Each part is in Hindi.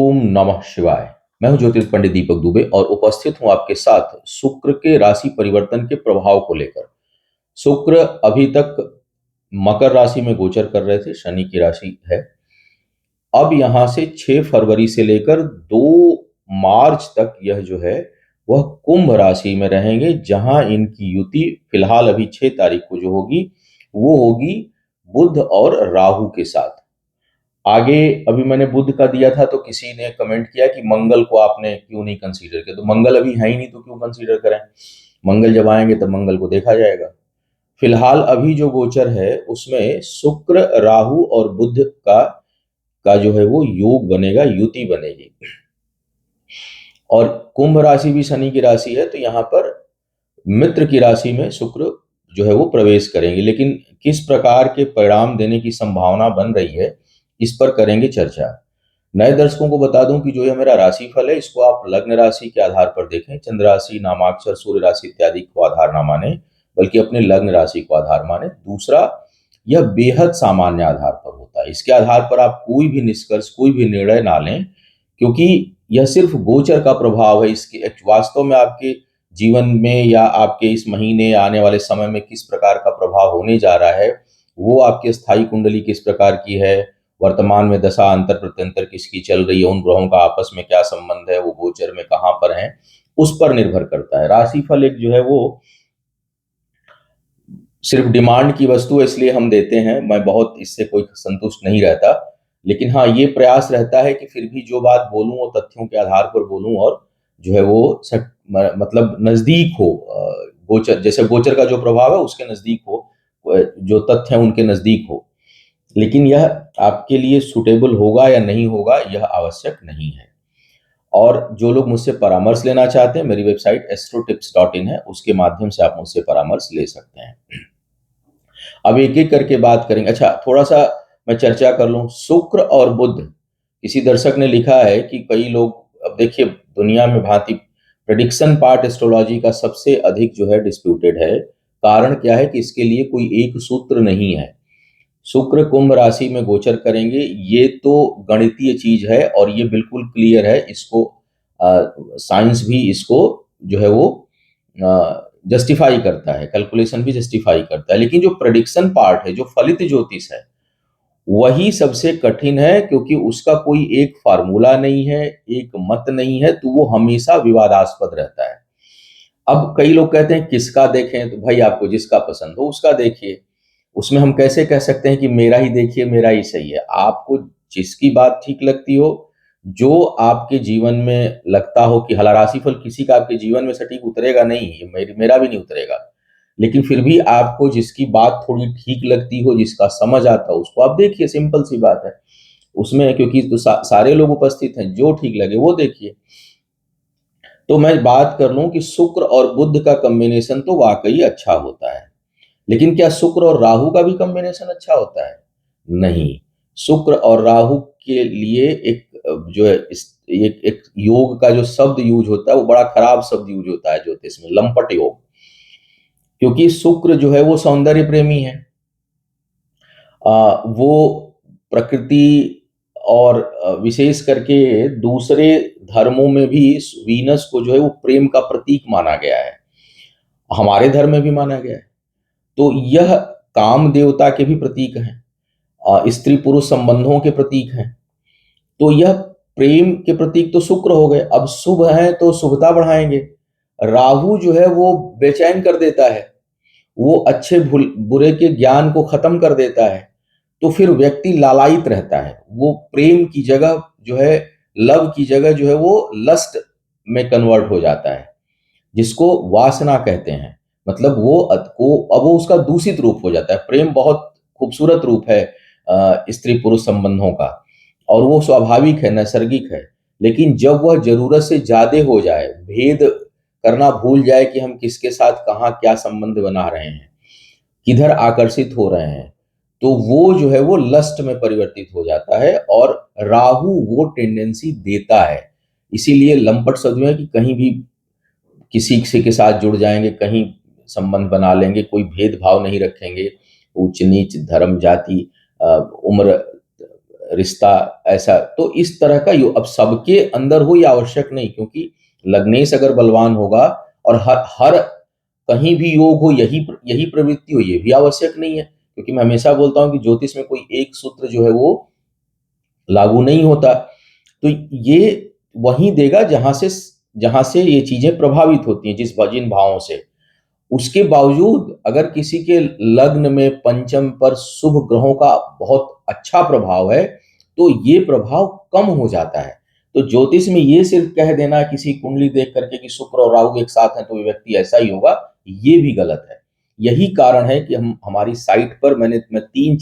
ओम नमः शिवाय। मैं हूं ज्योतिष पंडित दीपक दुबे और उपस्थित हूं आपके साथ शुक्र के राशि परिवर्तन के प्रभाव को लेकर। शुक्र अभी तक मकर राशि में गोचर कर रहे थे, शनि की राशि है। अब यहां से 6 फरवरी से लेकर 2 मार्च तक यह जो है वह कुंभ राशि में रहेंगे, जहां इनकी युति फिलहाल अभी 6 तारीख को जो होगी वो होगी बुध और राहु के साथ। आगे अभी मैंने बुध का दिया था तो किसी ने कमेंट किया कि मंगल को आपने क्यों नहीं कंसीडर किया। तो मंगल अभी है ही नहीं तो क्यों कंसीडर करें। मंगल जब आएंगे तब मंगल को देखा जाएगा। फिलहाल अभी जो गोचर है उसमें शुक्र राहु और बुध का जो है वो योग बनेगा, युति बनेगी। और कुंभ राशि भी शनि की राशि है, तो यहाँ पर मित्र की राशि में शुक्र जो है वो प्रवेश करेंगे। लेकिन किस प्रकार के परिणाम देने की संभावना बन रही है, इस पर करेंगे चर्चा। नए दर्शकों को बता दूं कि जो ये मेरा राशिफल है, इसको आप लग्न राशि के आधार पर देखें। चंद्र राशि, नामाक्षर, सूर्य राशि इत्यादि को आधार ना माने, बल्कि अपने लग्न राशि को आधार माने। दूसरा, यह बेहद सामान्य आधार पर होता है। इसके आधार पर आप कोई भी निष्कर्ष, कोई भी निर्णय ना लें, क्योंकि यह सिर्फ गोचर का प्रभाव है। इसके वास्तव में आपके जीवन में या आपके इस महीने आने वाले समय में किस प्रकार का प्रभाव होने जा रहा है, वो आपकी स्थायी कुंडली किस प्रकार की है, वर्तमान में दशा अंतर प्रत्यंतर किसकी चल रही है, उन ग्रहों का आपस में क्या संबंध है, वो गोचर में कहाँ पर है, उस पर निर्भर करता है। राशिफल एक जो है वो सिर्फ डिमांड की वस्तु है, इसलिए हम देते हैं। मैं बहुत इससे कोई संतुष्ट नहीं रहता, लेकिन हाँ, ये प्रयास रहता है कि फिर भी जो बात बोलूं वो तथ्यों के आधार पर बोलूं और जो है वो मतलब नजदीक हो। गोचर, जैसे गोचर का जो प्रभाव है उसके नजदीक हो, जो तथ्य है उनके नजदीक हो। लेकिन यह आपके लिए सुटेबल होगा या नहीं होगा, यह आवश्यक नहीं है। और जो लोग मुझसे परामर्श लेना चाहते हैं, मेरी वेबसाइट astrotips.in है, उसके माध्यम से आप मुझसे परामर्श ले सकते हैं। अब एक एक करके बात करेंगे। अच्छा, थोड़ा सा मैं चर्चा कर लूं। शुक्र और बुध, किसी दर्शक ने लिखा है कि कई लोग, अब देखिए दुनिया में भांति प्रेडिक्शन पार्ट एस्ट्रोलॉजी का सबसे अधिक जो है डिस्प्यूटेड है। कारण क्या है कि इसके लिए कोई एक सूत्र नहीं है। शुक्र कुंभ राशि में गोचर करेंगे, ये तो गणितीय चीज है और ये बिल्कुल क्लियर है। इसको साइंस भी इसको जो है वो जस्टिफाई करता है, कैलकुलेशन भी जस्टिफाई करता है। लेकिन जो प्रेडिक्शन पार्ट है, जो फलित ज्योतिष है, वही सबसे कठिन है, क्योंकि उसका कोई एक फार्मूला नहीं है, एक मत नहीं है, तो वो हमेशा विवादास्पद रहता है। अब कई लोग कहते हैं किसका देखें, तो भाई आपको जिसका पसंद हो उसका देखिए। उसमें हम कैसे कह सकते हैं कि मेरा ही देखिए, मेरा ही सही है। आपको जिसकी बात ठीक लगती हो, जो आपके जीवन में लगता हो कि हला राशिफल किसी का आपके जीवन में सटीक उतरेगा नहीं, मेरा भी नहीं उतरेगा, लेकिन फिर भी आपको जिसकी बात थोड़ी ठीक लगती हो, जिसका समझ आता हो, उसको आप देखिए। सिंपल सी बात है उसमें, क्योंकि तो सारे लोग उपस्थित हैं, जो ठीक लगे वो देखिए। तो मैं बात कर लूं कि शुक्र और बुध का कॉम्बिनेशन तो वाकई अच्छा होता है, लेकिन क्या शुक्र और राहु का भी कॉम्बिनेशन अच्छा होता है? नहीं। शुक्र और राहु के लिए एक जो है एक योग का जो शब्द यूज होता है, वो बड़ा खराब शब्द यूज होता है ज्योतिष में, लंपट योग। क्योंकि शुक्र जो है वो सौंदर्य प्रेमी है। वो प्रकृति और विशेष करके दूसरे धर्मों में भी वीनस को जो है वो प्रेम का प्रतीक माना गया है, हमारे धर्म में भी माना गया है। तो यह काम देवता के भी प्रतीक हैं, स्त्री पुरुष संबंधों के प्रतीक हैं। तो यह प्रेम के प्रतीक तो शुक्र हो गए। अब शुभ है तो शुभता बढ़ाएंगे। राहु जो है वो बेचैन कर देता है, वो अच्छे बुरे के ज्ञान को खत्म कर देता है। तो फिर व्यक्ति लालायित रहता है। वो प्रेम की जगह जो है, लव की जगह जो है वो लस्ट में कन्वर्ट हो जाता है, जिसको वासना कहते हैं। मतलब अब वो उसका दूषित रूप हो जाता है। प्रेम बहुत खूबसूरत रूप है स्त्री पुरुष संबंधों का, और वो स्वाभाविक है, नैसर्गिक है। लेकिन जब वह जरूरत से ज्यादा हो जाए, भेद करना भूल जाए कि हम किसके साथ कहाँ क्या संबंध बना रहे हैं, किधर आकर्षित हो रहे हैं, तो वो जो है वो लस्ट में परिवर्तित हो जाता है। और राहु वो टेंडेंसी देता है। इसीलिए लंपट शब्द में है कि कहीं भी किसी से के साथ जुड़ जाएंगे, कहीं संबंध बना लेंगे, कोई भेदभाव नहीं रखेंगे, ऊंच नीच, धर्म, जाति, उम्र, रिश्ता ऐसा, तो इस तरह का अब सबके अंदर हो ये आवश्यक नहीं, क्योंकि लग्नेश अगर बलवान होगा और हर हर कहीं भी योग हो, यही यही प्रवृत्ति हो, ये भी आवश्यक नहीं है, क्योंकि मैं हमेशा बोलता हूँ कि ज्योतिष में कोई एक सूत्र जो है वो लागू नहीं होता। तो ये वहीं देगा जहां से ये चीजें प्रभावित होती हैं, जिन भावों से। उसके बावजूद अगर किसी के लग्न में पंचम पर शुभ ग्रहों का बहुत अच्छा प्रभाव है, तो ये प्रभाव कम हो जाता है। तो ज्योतिष में ये सिर्फ कह देना किसी कुंडली देख करके कि शुक्र और राहु एक साथ हैं तो ये व्यक्ति ऐसा ही होगा, ये भी गलत है। यही कारण है कि हम हमारी साइट पर मैं तीन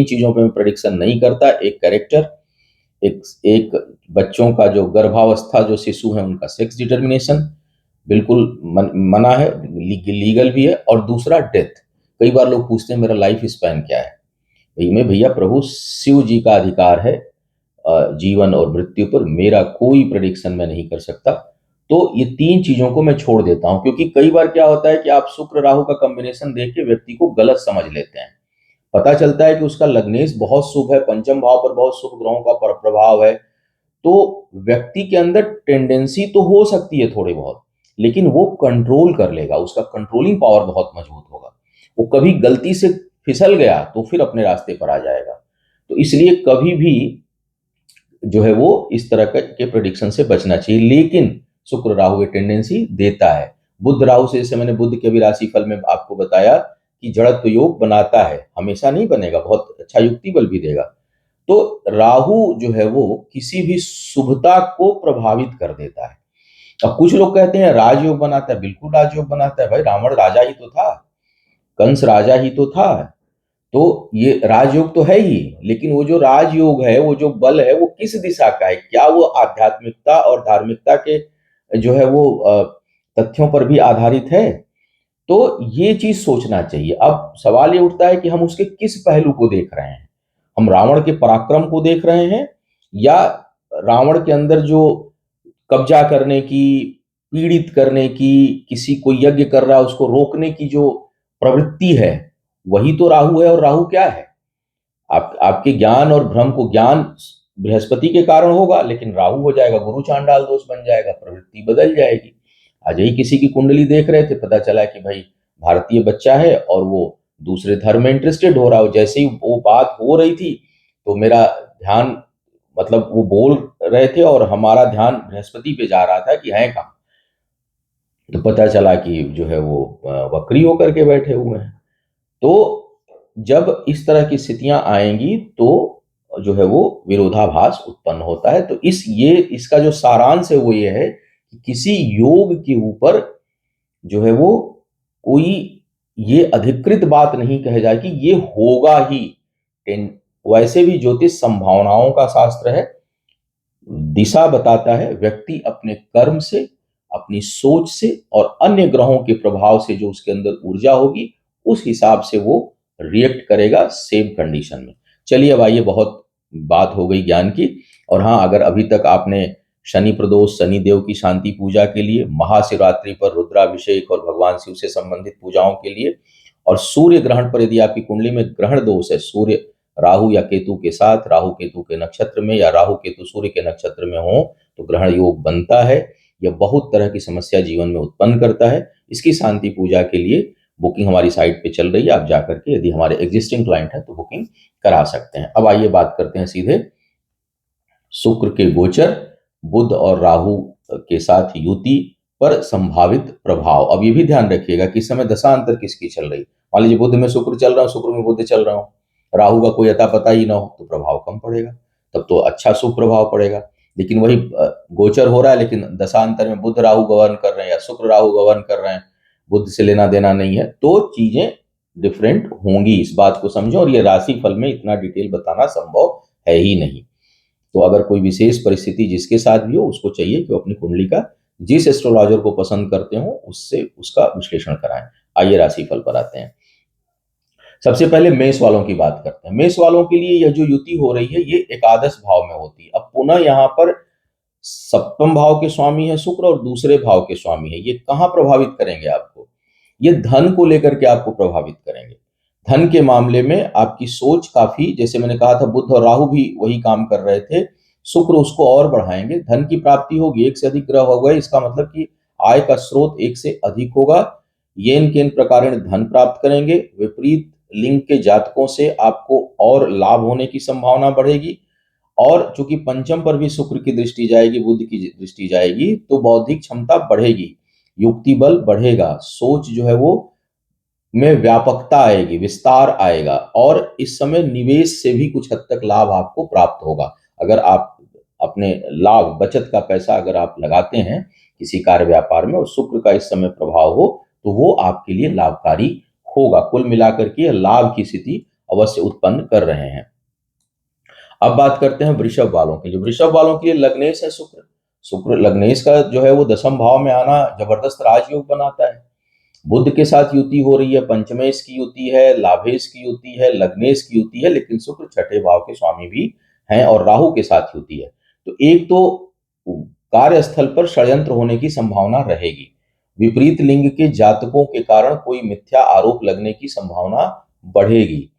चीजों पे मैं प्रेडिक्शन नहीं करता। एक कैरेक्टर, एक एक बच्चों का जो गर्भावस्था जो शिशु है उनका सेक्स डिटर्मिनेशन बिल्कुल मना है, लीगल भी है, और दूसरा डेथ। कई बार लोग पूछते हैं मेरा लाइफ स्पैन क्या है। भैया प्रभु शिव जी का अधिकार है जीवन और मृत्यु पर, मेरा कोई प्रेडिक्शन मैं नहीं कर सकता। तो ये तीन चीजों को मैं छोड़ देता हूं, क्योंकि कई बार क्या होता है कि आप शुक्र राहु का कॉम्बिनेशन देख के व्यक्ति को गलत समझ लेते हैं। पता चलता है कि उसका लग्नेश बहुत शुभ है, पंचम भाव पर बहुत शुभ ग्रहों का प्रभाव है, तो व्यक्ति के अंदर टेंडेंसी तो हो सकती है थोड़ी बहुत, लेकिन वो कंट्रोल कर लेगा, उसका कंट्रोलिंग पावर बहुत मजबूत होगा। वो कभी गलती से फिसल गया तो फिर अपने रास्ते पर आ जाएगा। तो इसलिए कभी भी जो है वो इस तरह के प्रेडिक्शन से बचना चाहिए। लेकिन शुक्र राहु ये टेंडेंसी देता है। बुध राहु से, जैसे मैंने बुध के भी राशिफल में आपको बताया कि जड़त्व योग बनाता है, हमेशा नहीं बनेगा, बहुत अच्छा युक्ति बल भी देगा। तो राहु जो है वो किसी भी शुभता को प्रभावित कर देता है। अब कुछ लोग कहते हैं राजयोग बनाता है, बिल्कुल राजयोग बनाता है। भाई रावण राजा ही तो था, कंस राजा ही तो था, तो ये राजयोग तो है ही। लेकिन वो जो राजयोग है, वो जो बल है, वो किस दिशा का है? क्या वो आध्यात्मिकता और धार्मिकता के जो है वो तथ्यों पर भी आधारित है? तो ये चीज सोचना चाहिए। अब सवाल ये उठता है कि हम उसके किस पहलू को देख रहे हैं। हम रावण के पराक्रम को देख रहे हैं, या रावण के अंदर जो कब्जा करने की, पीड़ित करने की, किसी को यज्ञ कर रहा है उसको रोकने की जो प्रवृत्ति है, वही तो राहु है। और राहु क्या है? आपके ज्ञान और भ्रम को, ज्ञान बृहस्पति के कारण होगा, लेकिन राहु हो जाएगा गुरु चांडाल दोष बन जाएगा, प्रवृत्ति बदल जाएगी। आज ही किसी की कुंडली देख रहे थे, पता चला कि भाई भारतीय बच्चा है और वो दूसरे धर्म में इंटरेस्टेड हो रहा हो। जैसे ही वो बात हो रही थी तो मेरा ध्यान, मतलब वो बोल रहे थे और हमारा ध्यान बृहस्पति पे जा रहा था कि है कहाँ, तो पता चला कि जो है वो वक्री होकर के बैठे हुए हैं। तो जब इस तरह की स्थितियां आएंगी तो जो है वो विरोधाभास उत्पन्न होता है। तो इसका जो सारांश है वो ये है कि किसी योग के ऊपर जो है वो कोई ये अधिकृत बात नहीं कही जाए कि ये होगा ही। वैसे भी ज्योतिष संभावनाओं का शास्त्र है, दिशा बताता है। व्यक्ति अपने कर्म से, अपनी सोच से और अन्य ग्रहों के प्रभाव से जो उसके अंदर ऊर्जा होगी, उस हिसाब से वो रिएक्ट करेगा सेम कंडीशन में। चलिए अब आइए, बहुत बात हो गई ज्ञान की। और हाँ, अगर अभी तक आपने शनि प्रदोष, शनि देव की शांति पूजा के लिए, महाशिवरात्रि पर रुद्राभिषेक और भगवान शिव से संबंधित पूजाओं के लिए, और सूर्य ग्रहण पर यदि आपकी कुंडली में ग्रहण दोष है, सूर्य राहु या केतु के साथ, राहु केतु के नक्षत्र में या राहु केतु सूर्य के नक्षत्र में हो, तो ग्रहण योग बनता है। यह बहुत तरह की समस्या जीवन में उत्पन्न करता है। इसकी शांति पूजा के लिए बुकिंग हमारी साइट पे चल रही है, आप जाकर के यदि हमारे एग्जिस्टिंग क्लाइंट हैं तो बुकिंग करा सकते हैं। अब आइए बात करते हैं सीधे शुक्र के गोचर, बुध और राहु के साथ युति पर संभावित प्रभाव। अब ये भी ध्यान रखिएगा कि इस समय दशांतर किसकी चल रही। मान लीजिए बुध में शुक्र चल रहा हो, शुक्र में बुध चल रहा हो, राहु का कोई अता पता ही ना हो, तो प्रभाव कम पड़ेगा, तब तो अच्छा शुभ प्रभाव पड़ेगा। लेकिन वही गोचर हो रहा है, लेकिन दशांतर में बुध राहु गवर्न कर रहे हैं या शुक्र राहु गवर्न कर रहे हैं, बुध से लेना देना नहीं है, तो चीजें डिफरेंट होंगी। इस बात को समझो। और ये राशि फल में इतना डिटेल बताना संभव है ही नहीं। तो अगर कोई विशेष परिस्थिति जिसके साथ भी हो, उसको चाहिए कि वो अपनी कुंडली का जिस एस्ट्रोलॉजर को पसंद करते हो उससे उसका विश्लेषण कराएं। आइए राशिफल पर आते हैं। सबसे पहले मेष वालों की बात करते हैं। मेष वालों के लिए यह जो युति हो रही है, ये एकादश भाव में होती है। अब पुनः यहाँ पर सप्तम भाव के स्वामी है शुक्र और दूसरे भाव के स्वामी है। ये कहाँ प्रभावित करेंगे आपको? ये धन को लेकर के आपको प्रभावित करेंगे। धन के मामले में आपकी सोच काफी, जैसे मैंने कहा था बुध और राहु भी वही काम कर रहे थे, शुक्र उसको और बढ़ाएंगे। धन की प्राप्ति होगी, एक से अधिक ग्रह हो गए, इसका मतलब कि आय का स्रोत एक से अधिक होगा। येन केन प्रकार धन प्राप्त करेंगे। विपरीत लिंग के जातकों से आपको और लाभ होने की संभावना बढ़ेगी। और चूंकि पंचम पर भी शुक्र की दृष्टि जाएगी, बुध की दृष्टि जाएगी, तो बौद्धिक क्षमता बढ़ेगी, युक्ति बल बढ़ेगा, सोच जो है वो में व्यापकता आएगी, विस्तार आएगा। और इस समय निवेश से भी कुछ हद तक लाभ आपको प्राप्त होगा। अगर आप अपने लाभ बचत का पैसा अगर आप लगाते हैं किसी कार्य व्यापार में और शुक्र का इस समय प्रभाव हो, तो वो आपके लिए लाभकारी होगा। कुल मिलाकर के लाभ की स्थिति अवश्य उत्पन्न कर रहे हैं। अब बात करते हैं वृषभ वालों के लिए। वृषभ वालों के लिए लग्नेश है शुक्र। शुक्र लग्नेश का जो है वो दसम भाव में आना जबरदस्त राजयोग बनाता है। बुध के साथ युति हो रही है, पंचमेश की युति है, लाभेश की युति है, लग्नेश की युति है, लेकिन शुक्र छठे भाव के स्वामी भी हैं और राहु के साथ युति है। तो एक तो कार्यस्थल पर षड्यंत्र होने की संभावना रहेगी। विपरीत लिंग के जातकों के कारण कोई मिथ्या आरोप लगने की संभावना बढ़ेगी।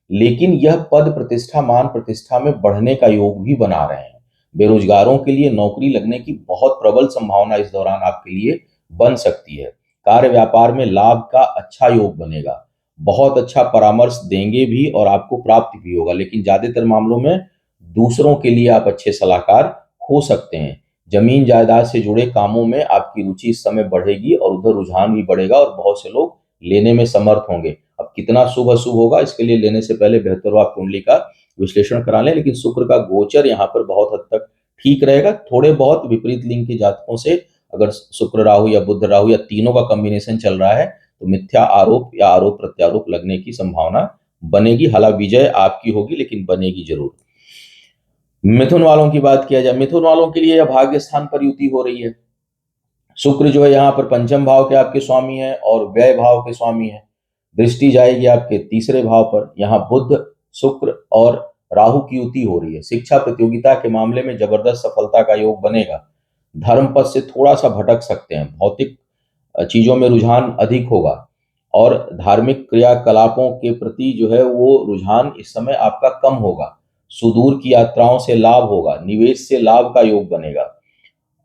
लेकिन यह पद प्रतिष्ठा मान प्रतिष्ठा में बढ़ने का योग भी बना रहे हैं। बेरोजगारों के लिए नौकरी लगने की बहुत प्रबल संभावना इस दौरान आपके लिए बन सकती है। कार्य व्यापार में लाभ का अच्छा योग बनेगा, बहुत अच्छा परामर्श देंगे भी और आपको प्राप्ति भी होगा। लेकिन ज्यादातर मामलों में दूसरों के लिए आप अच्छे सलाहकार हो सकते हैं। जमीन जायदाद से जुड़े कामों में आपकी रुचि इस समय बढ़ेगी और उधर रुझान भी बढ़ेगा और बहुत से लोग लेने में समर्थ होंगे। अब कितना शुभ अशुभ होगा, इसके लिए लेने से पहले बेहतर हो आप कुंडली का विश्लेषण करा लें। लेकिन शुक्र का गोचर यहाँ पर बहुत हद तक ठीक रहेगा। थोड़े बहुत विपरीत लिंग के जातकों से अगर शुक्र राहु या बुध राहु या तीनों का कॉम्बिनेशन चल रहा है, तो मिथ्या आरोप या आरोप प्रत्यारोप लगने की संभावना बनेगी। हालांकि विजय आपकी होगी, लेकिन बनेगी जरूर। मिथुन वालों की बात किया जाए, मिथुन वालों के लिए यह भाग्य स्थान पर युति हो रही है। शुक्र जो है यहाँ पर पंचम भाव के आपके स्वामी है और व्यय भाव के स्वामी है। दृष्टि जाएगी आपके तीसरे भाव पर। यहाँ बुध शुक्र और राहु की युति हो रही है। शिक्षा प्रतियोगिता के मामले में जबरदस्त सफलता का योग बनेगा। धर्म पथ से थोड़ा सा भटक सकते हैं, भौतिक चीजों में रुझान अधिक होगा और धार्मिक क्रियाकलापों के प्रति जो है वो रुझान इस समय आपका कम होगा। सुदूर की यात्राओं से लाभ होगा, निवेश से लाभ का योग बनेगा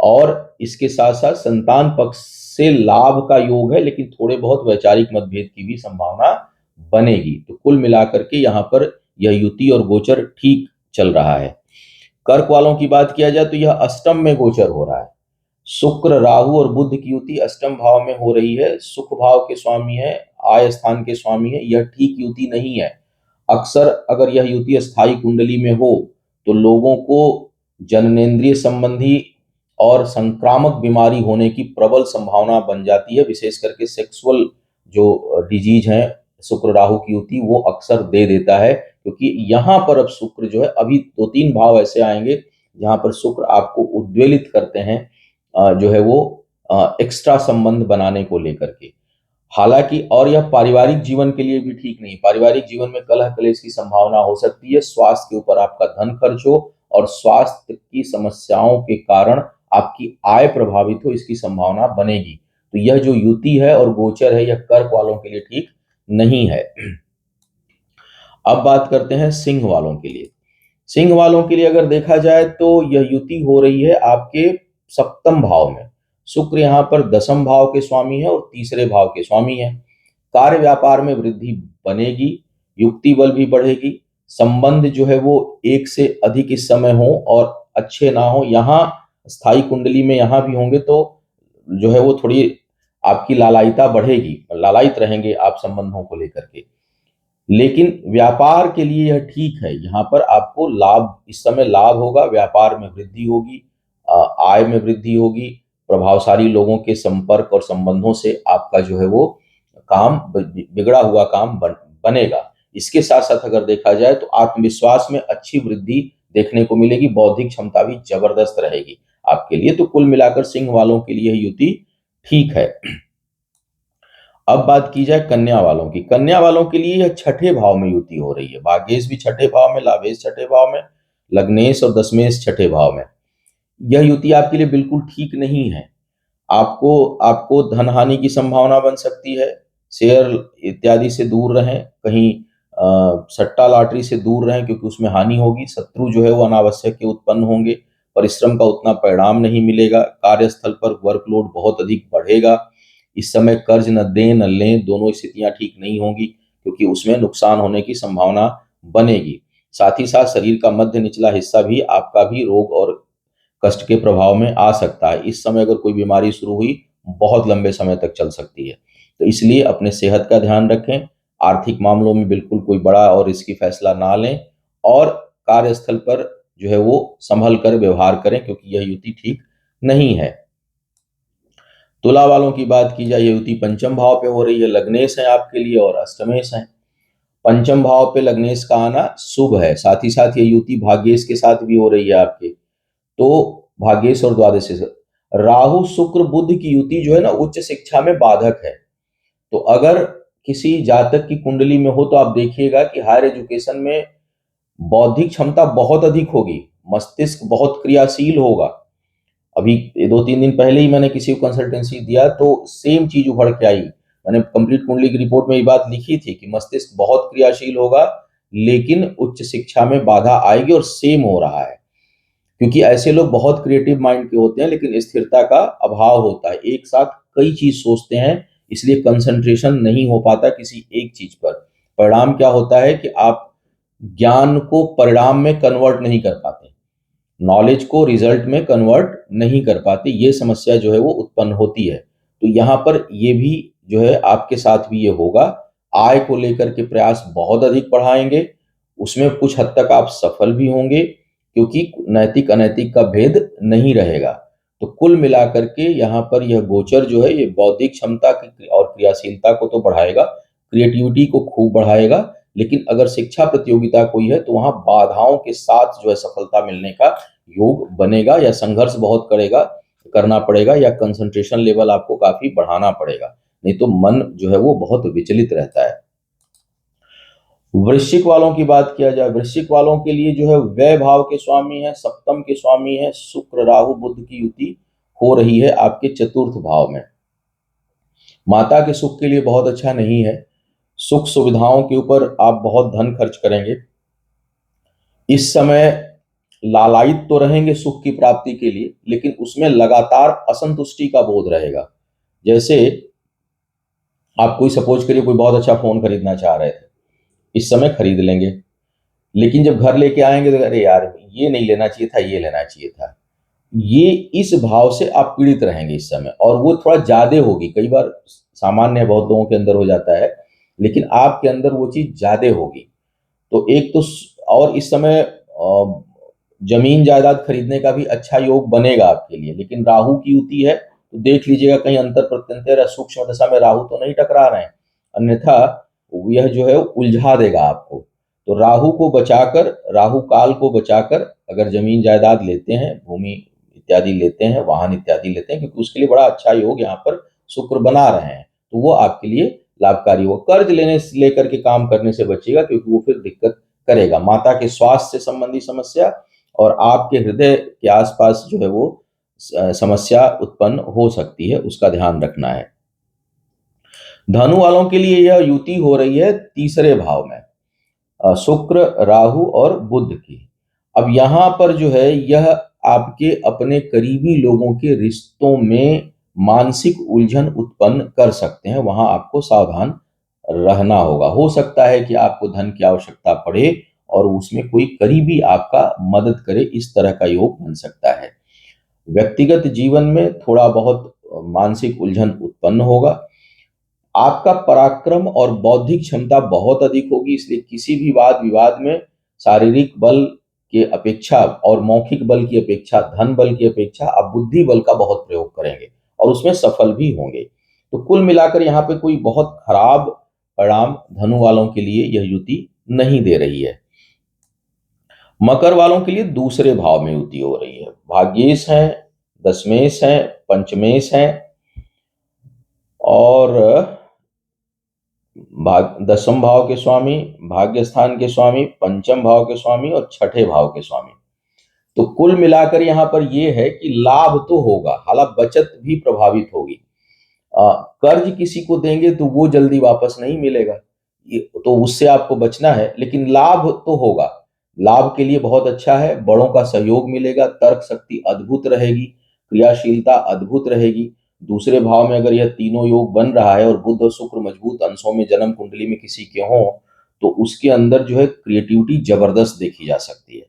और इसके साथ साथ संतान पक्ष से लाभ का योग है, लेकिन थोड़े बहुत वैचारिक मतभेद की भी संभावना बनेगी। तो कुल मिलाकर के यहाँ पर यह युति और गोचर ठीक चल रहा है। कर्क वालों की बात किया जाए तो यह अष्टम में गोचर हो रहा है। शुक्र राहु और बुध की युति अष्टम भाव में हो रही है। सुख भाव के स्वामी है, आय स्थान के स्वामी है। यह ठीक युति नहीं है। अक्सर अगर यह युति स्थायी कुंडली में हो तो लोगों को जननेंद्रिय संबंधी और संक्रामक बीमारी होने की प्रबल संभावना बन जाती है। विशेष करके सेक्सुअल जो डिजीज है, शुक्र राहु की युति वो अक्सर दे देता है। क्योंकि यहाँ पर अब शुक्र जो है, अभी 2-3 भाव ऐसे आएंगे जहां पर शुक्र आपको उद्वेलित करते हैं, जो है वो एक्स्ट्रा संबंध बनाने को लेकर के। हालांकि और यह पारिवारिक जीवन के लिए भी ठीक नहीं। पारिवारिक जीवन में कलह कलेश की संभावना हो सकती है। स्वास्थ्य के ऊपर आपका धन खर्च हो और स्वास्थ्य की समस्याओं के कारण आपकी आय प्रभावित हो, इसकी संभावना बनेगी। तो यह जो युति है और गोचर है, यह कर्क वालों के लिए ठीक नहीं है। अब बात करते हैं सिंह वालों के लिए। सिंह वालों के लिए अगर देखा जाए तो यह युति हो रही है आपके सप्तम भाव में। शुक्र यहाँ पर दसम भाव के स्वामी है और तीसरे भाव के स्वामी है। कार्य व्यापार में वृद्धि बनेगी, युक्ति बल भी बढ़ेगी। संबंध जो है वो एक से अधिक इस समय हो और अच्छे ना हो। यहाँ स्थायी कुंडली में यहाँ भी होंगे तो जो है वो थोड़ी आपकी लालायिता बढ़ेगी, लालायित रहेंगे आप संबंधों को लेकर के। लेकिन व्यापार के लिए यह ठीक है। यहाँ पर आपको लाभ, इस समय लाभ होगा, व्यापार में वृद्धि होगी, आय में वृद्धि होगी। प्रभावशाली लोगों के संपर्क और संबंधों से आपका जो है वो काम, बिगड़ा हुआ काम बनेगा। इसके साथ साथ अगर देखा जाए तो आत्मविश्वास में अच्छी वृद्धि देखने को मिलेगी। बौद्धिक क्षमता भी जबरदस्त रहेगी आपके लिए। तो कुल मिलाकर सिंह वालों के लिए युति ठीक है। अब बात की जाए कन्या वालों की। कन्या वालों के लिए यह छठे भाव में युति हो रही है। भाग्येश भी छठे भाव में, लाभेश छठे भाव में, लग्नेश और दशमेश छठे भाव में। यह युति आपके लिए बिल्कुल ठीक नहीं है। आपको आपको धन हानि की संभावना बन सकती है। शेयर इत्यादि से दूर रहें, कहीं सट्टा लॉटरी से दूर रहें क्योंकि उसमें हानि होगी, शत्रु जो है वो अनावश्यक के उत्पन्न होंगे, परिश्रम का उतना परिणाम नहीं मिलेगा, कार्यस्थल पर वर्कलोड बहुत अधिक बढ़ेगा। इस समय कर्ज न दें न लें, दोनों स्थितियां ठीक नहीं होंगी क्योंकि उसमें नुकसान होने की संभावना बनेगी। साथ ही साथ शरीर का मध्य निचला हिस्सा भी आपका भी रोग और कष्ट के प्रभाव में आ सकता है। इस समय अगर कोई बीमारी शुरू हुई, बहुत लंबे समय तक चल सकती है। तो इसलिए अपने सेहत का ध्यान रखें, आर्थिक मामलों में बिल्कुल कोई बड़ा और रिस्की फैसला ना लें और कार्यस्थल पर जो है वो संभल कर व्यवहार करें क्योंकि यह युति ठीक नहीं है। तुला वालों की बात की जाए, युति पंचम भाव पे हो रही है, लग्नेश है आपके लिए और अष्टमेश है। पंचम भाव पे लग्नेश का आना शुभ है, साथ ही साथ ये युति भाग्येश के साथ भी हो रही है आपके, तो भाग्येश और द्वादश से राहु शुक्र बुध की युति जो है ना उच्च शिक्षा में बाधक है। तो अगर किसी जातक की कुंडली में हो तो आप देखिएगा कि हायर एजुकेशन में बौद्धिक क्षमता बहुत अधिक होगी, मस्तिष्क बहुत क्रियाशील होगा। अभी 2-3 दिन पहले ही मैंने किसी को कंसल्टेंसी दिया तो सेम चीज उभर के आई। मैंने कंप्लीट कुंडली की रिपोर्ट में ये बात लिखी थी कि मस्तिष्क बहुत क्रियाशील होगा लेकिन उच्च शिक्षा में बाधा आएगी और सेम हो रहा है क्योंकि ऐसे लोग बहुत क्रिएटिव माइंड के होते हैं लेकिन स्थिरता का अभाव होता है, एक साथ कई चीज सोचते हैं इसलिए कंसंट्रेशन नहीं हो पाता किसी एक चीज पर। परिणाम क्या होता है कि आप ज्ञान को परिणाम में कन्वर्ट नहीं कर पाते, नॉलेज को रिजल्ट में कन्वर्ट नहीं कर पाते, ये समस्या जो है वो उत्पन्न होती है। तो यहाँ पर ये भी जो है आपके साथ भी ये होगा, आय को लेकर के प्रयास बहुत अधिक बढ़ाएंगे, उसमें कुछ हद तक आप सफल भी होंगे क्योंकि नैतिक अनैतिक का भेद नहीं रहेगा। तो कुल मिलाकर के यहाँ पर यह गोचर जो है ये बौद्धिक क्षमता की और क्रियाशीलता को तो बढ़ाएगा, क्रिएटिविटी को खूब बढ़ाएगा, लेकिन अगर शिक्षा प्रतियोगिता कोई है तो वहां बाधाओं के साथ जो है सफलता मिलने का योग बनेगा या संघर्ष बहुत करना पड़ेगा या कंसंट्रेशन लेवल आपको काफी बढ़ाना पड़ेगा, नहीं तो मन जो है वो बहुत विचलित रहता है। वृश्चिक वालों की बात किया जाए, वृश्चिक वालों के लिए जो है व्यय भाव के स्वामी है, सप्तम के स्वामी है, शुक्र राहु बुध की युति हो रही है आपके चतुर्थ भाव में। माता के सुख के लिए बहुत अच्छा नहीं है, सुख सुविधाओं के ऊपर आप बहुत धन खर्च करेंगे। इस समय लालायित तो रहेंगे सुख की प्राप्ति के लिए लेकिन उसमें लगातार असंतुष्टि का बोध रहेगा। जैसे आप कोई सपोज करिए कोई बहुत अच्छा फोन खरीदना चाह रहे थे, इस समय खरीद लेंगे लेकिन जब घर लेके आएंगे तो अरे यार ये नहीं लेना चाहिए था, ये लेना चाहिए था। ये इस भाव से आप पीड़ित रहेंगे इस समय और वो थोड़ा ज्यादा होगी, कई बार सामान्य बहुत लोगों के अंदर हो जाता है लेकिन आपके अंदर वो चीज ज्यादा होगी। तो एक तो और इस समय जमीन जायदाद खरीदने का भी अच्छा योग बनेगा आपके लिए, लेकिन राहु की युति है तो देख लीजिएगा कहीं अंतर प्रत्यंतर या सूक्ष्म दशा में राहु तो नहीं टकरा रहे हैं, अन्यथा यह जो है उलझा देगा आपको। तो राहु को बचाकर, राहु काल को बचाकर अगर जमीन जायदाद लेते हैं, भूमि इत्यादि लेते हैं, वाहन इत्यादि लेते हैं, क्योंकि उसके लिए बड़ा अच्छा योग यहाँ पर शुक्र बना रहे हैं, तो वो आपके लिए लाभकारी हो। कर्ज लेने लेकर के काम करने से बचिएगा क्योंकि वो फिर दिक्कत करेगा। माता के स्वास्थ्य से संबंधी समस्या और आपके हृदय के आसपास जो है वो समस्या उत्पन्न हो सकती है, उसका ध्यान रखना है। धनु वालों के लिए यह युति हो रही है तीसरे भाव में, शुक्र राहु और बुध की। अब यहां पर जो है यह आपके अपने करीबी लोगों के रिश्तों में मानसिक उलझन उत्पन्न कर सकते हैं, वहां आपको सावधान रहना होगा। हो सकता है कि आपको धन की आवश्यकता पड़े और उसमें कोई करीबी आपका मदद करे, इस तरह का योग बन सकता है। व्यक्तिगत जीवन में थोड़ा बहुत मानसिक उलझन उत्पन्न होगा। आपका पराक्रम और बौद्धिक क्षमता बहुत अधिक होगी, इसलिए किसी भी वाद विवाद में शारीरिक बल की अपेक्षा और मौखिक बल की अपेक्षा, धन बल की अपेक्षा आप बुद्धि बल का बहुत प्रयोग करेंगे और उसमें सफल भी होंगे। तो कुल मिलाकर यहाँ पे कोई बहुत खराब परिणाम धनु वालों के लिए यह युति नहीं दे रही है। मकर वालों के लिए दूसरे भाव में युति हो रही है, भाग्येश है, दशमेश है, पंचमेश है और दसम भाव के स्वामी, भाग्य स्थान के स्वामी, पंचम भाव के स्वामी और छठे भाव के स्वामी। तो कुल मिलाकर यहाँ पर यह है कि लाभ तो होगा, हालांकि बचत भी प्रभावित होगी। कर्ज किसी को देंगे तो वो जल्दी वापस नहीं मिलेगा, ये तो उससे आपको बचना है, लेकिन लाभ तो होगा। लाभ के लिए बहुत अच्छा है, बड़ों का सहयोग मिलेगा, तर्क शक्ति अद्भुत रहेगी, क्रियाशीलता अद्भुत रहेगी। दूसरे भाव में अगर यह तीनों योग बन रहा है और बुध और शुक्र मजबूत अंशों में जन्म कुंडली में किसी के हों, तो उसके अंदर जो है क्रिएटिविटी जबरदस्त देखी जा सकती है।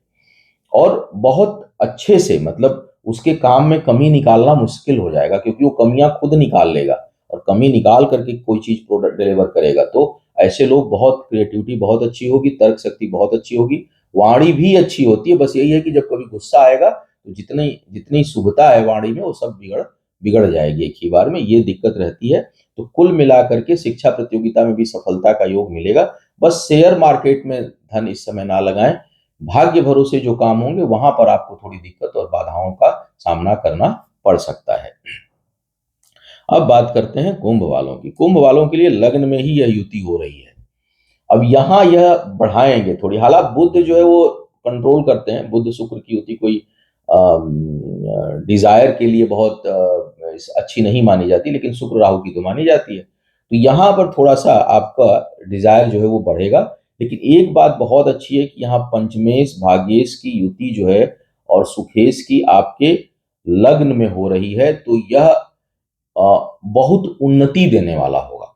और बहुत अच्छे से, मतलब उसके काम में कमी निकालना मुश्किल हो जाएगा, क्योंकि वो कमियां खुद निकाल लेगा, और कमी निकाल करके कोई चीज प्रोडक्ट डिलीवर करेगा। तो ऐसे लोग, बहुत क्रिएटिविटी बहुत अच्छी होगी, तर्क शक्ति बहुत अच्छी होगी, वाणी भी अच्छी होती है। बस यही है कि जब कभी गुस्सा आएगा तो जितनी जितनी शुभता है वाणी में, वो सब बिगड़ बिगड़ जाएगी एक ही बार में, ये दिक्कत रहती है। तो कुल मिलाकर के शिक्षा प्रतियोगिता में भी सफलता का योग मिलेगा। बस शेयर मार्केट में धन इस समय ना लगाएं, भाग्य भरोसे जो काम होंगे वहां पर आपको थोड़ी दिक्कत और बाधाओं का सामना करना पड़ सकता है। अब बात करते हैं कुंभ वालों की। कुंभ वालों के लिए लग्न में ही यह युति हो रही है। अब यहाँ यह बढ़ाएंगे थोड़ी, हालांकि बुध जो है वो कंट्रोल करते हैं, बुध शुक्र की युति कोई डिजायर के लिए बहुत अच्छी नहीं मानी जाती, लेकिन शुक्र राहु की तो मानी जाती है। तो यहाँ पर थोड़ा सा आपका डिजायर जो है वो बढ़ेगा। लेकिन एक बात बहुत अच्छी है कि यहाँ पंचमेश भाग्येश की युति जो है और सुखेश की आपके लग्न में हो रही है, तो यह बहुत उन्नति देने वाला होगा।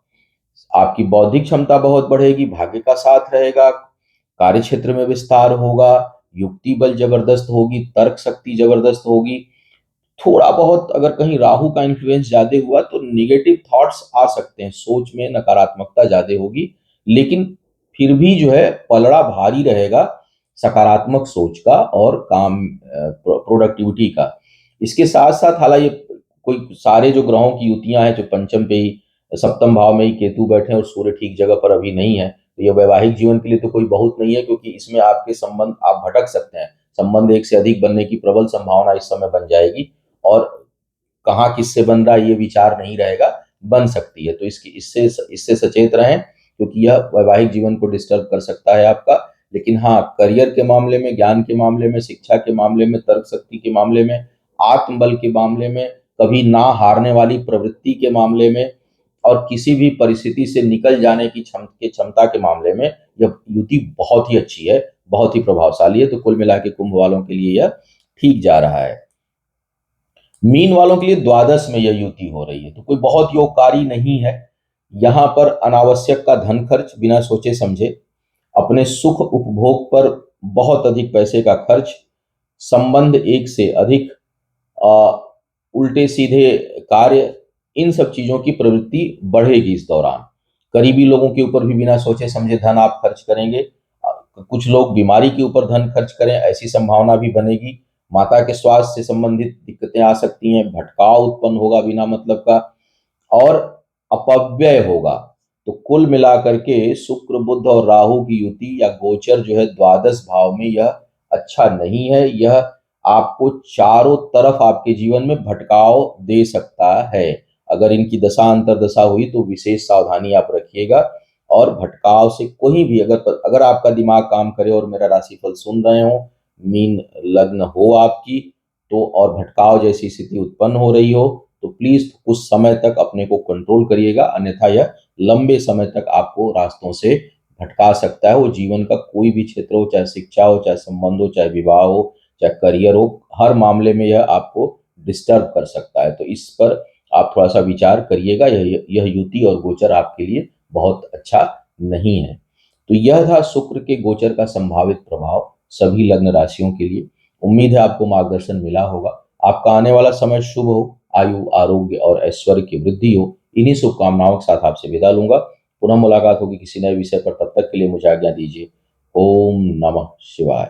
आपकी बौद्धिक क्षमता बहुत बढ़ेगी, भाग्य का साथ रहेगा, कार्य क्षेत्र में विस्तार होगा, युक्ति बल जबरदस्त होगी, तर्क शक्ति जबरदस्त होगी। थोड़ा बहुत अगर कहीं राहु का इन्फ्लुएंस ज्यादा हुआ तो निगेटिव थॉट्स आ सकते हैं, सोच में नकारात्मकता ज्यादा होगी, लेकिन फिर भी जो है पलड़ा भारी रहेगा सकारात्मक सोच का और काम प्रोडक्टिविटी का। इसके साथ साथ हालांकि ये कोई सारे जो ग्रहों की युतियां हैं, जो पंचम पे ही, सप्तम भाव में ही केतु बैठे हैं और सूर्य ठीक जगह पर अभी नहीं है, तो ये वैवाहिक जीवन के लिए तो कोई बहुत नहीं है, क्योंकि इसमें आपके संबंध, आप भटक सकते हैं, संबंध एक से अधिक बनने की प्रबल संभावना इस समय बन जाएगी, और कहाँ किससे बन रहा है ये विचार नहीं रहेगा, बन सकती है। तो इसकी इससे इससे सचेत रहें, क्योंकि यह वैवाहिक जीवन को डिस्टर्ब कर सकता है आपका। लेकिन हाँ, करियर के मामले में, ज्ञान के मामले में, शिक्षा के मामले में, तर्क शक्ति के मामले में, आत्मबल के मामले में, कभी ना हारने वाली प्रवृत्ति के मामले में, और किसी भी परिस्थिति से निकल जाने की क्षमता के मामले में यह युति बहुत ही अच्छी है, बहुत ही प्रभावशाली है। तो कुल मिला के कुंभ वालों के लिए यह ठीक जा रहा है। मीन वालों के लिए द्वादश में यह युति हो रही है, तो कोई बहुत योगकारी नहीं है। यहां पर अनावश्यक का धन खर्च बिना सोचे समझे, अपने सुख उपभोग पर बहुत अधिक पैसे का खर्च, संबंध एक से अधिक, अ, उल्टे सीधे कार्य, इन सब चीजों की प्रवृत्ति बढ़ेगी इस दौरान। करीबी लोगों के ऊपर भी बिना सोचे समझे धन आप खर्च करेंगे। कुछ लोग बीमारी के ऊपर धन खर्च करें, ऐसी संभावना भी बनेगी। माता के स्वास्थ्य से संबंधित दिक्कतें आ सकती हैं, भटकाव उत्पन्न होगा बिना मतलब का, और अपव्यय होगा। तो कुल मिलाकर के शुक्र बुध और राहु की युति या गोचर जो है द्वादश भाव में, यह अच्छा नहीं है। यह आपको चारों तरफ आपके जीवन में भटकाव दे सकता है। अगर इनकी दशा अंतर्दशा हुई तो विशेष सावधानी आप रखिएगा। और भटकाव से कोई भी, अगर अगर आपका दिमाग काम करे और मेरा राशिफल सुन रहे हो, मीन लग्न हो आपकी, तो और भटकाव जैसी स्थिति उत्पन्न हो रही हो, तो प्लीज कुछ समय तक अपने को कंट्रोल करिएगा, अन्यथा यह लंबे समय तक आपको रास्तों से भटका सकता है। वो जीवन का कोई भी क्षेत्र हो, चाहे शिक्षा हो, चाहे संबंध हो, चाहे विवाह हो, चाहे करियर हो, हर मामले में यह आपको डिस्टर्ब कर सकता है। तो इस पर आप थोड़ा सा विचार करिएगा, यह युति और गोचर आपके लिए बहुत अच्छा नहीं है। तो यह था शुक्र के गोचर का संभावित प्रभाव सभी लग्न राशियों के लिए। उम्मीद है आपको मार्गदर्शन मिला होगा। आपका आने वाला समय शुभ हो, आयु आरोग्य और ऐश्वर्य की वृद्धि हो, इन्हीं शुभकामनाओं के साथ आपसे विदा लूंगा। पुनः मुलाकात होगी किसी नए विषय पर, तब तक के लिए मुझे आज्ञा दीजिए। ओम नमः शिवाय।